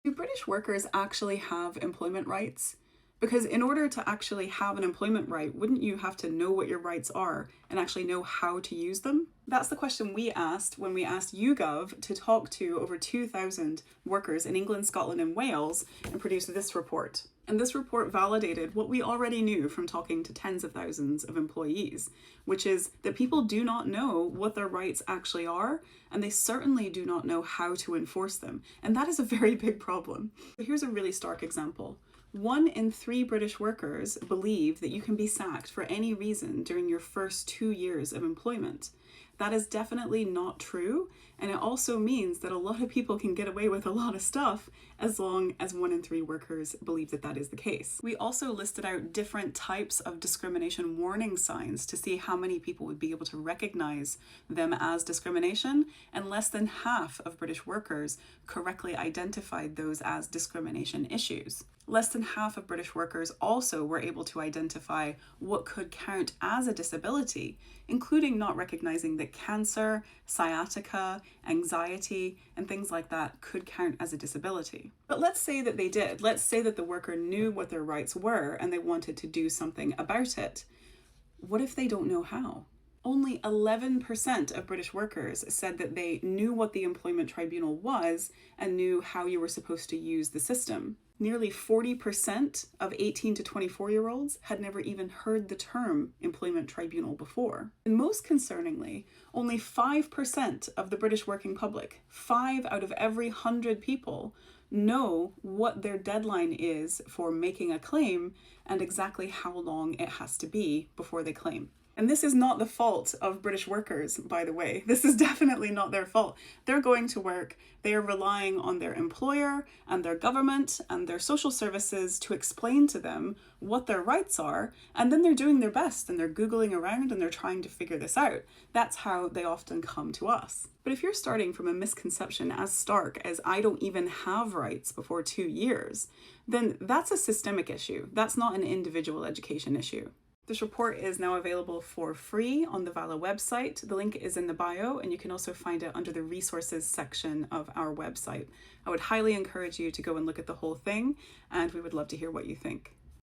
Do British workers actually have employment rights? Because in order to actually have an employment right, wouldn't you have to know what your rights are and actually know how to use them? That's the question we asked when we asked YouGov to talk to over 2,000 workers in England, Scotland, and Wales and produce this report. And this report validated what we already knew from talking to tens of thousands of employees, which is that people do not know what their rights actually are, and they certainly do not know how to enforce them. And that is a very big problem. Here's a really stark example. 1 in 3 British workers believe that you can be sacked for any reason during your first 2 years of employment. That is definitely not true, and it also means that a lot of people can get away with a lot of stuff as long as 1 in 3 workers believe that that is the case. We also listed out different types of discrimination warning signs to see how many people would be able to recognize them as discrimination, and less than half of British workers correctly identified those as discrimination issues. Less than half of British workers also were able to identify what could count as a disability, including not recognizing that cancer, sciatica, anxiety, and things like that could count as a disability. But let's say that they did. Let's say that the worker knew what their rights were and they wanted to do something about it. What if they don't know how? Only 11% of British workers said that they knew what the Employment Tribunal was and knew how you were supposed to use the system. Nearly 40% of 18 to 24-year-olds had never even heard the term Employment Tribunal before. And most concerningly, only 5% of the British working public, 5 out of every 100 people, know what their deadline is for making a claim and exactly how long it has to be before they claim. And this is not the fault of British workers, by the way. This is definitely not their fault. They're going to work, they are relying on their employer and their government and their social services to explain to them what their rights are, and then they're doing their best and they're Googling around and they're trying to figure this out. That's how they often come to us. But if you're starting from a misconception as stark as I don't even have rights before 2 years, then that's a systemic issue. That's not an individual education issue. This report is now available for free on the VALA website. The link is in the bio, and you can also find it under the resources section of our website. I would highly encourage you to go and look at the whole thing, and we would love to hear what you think.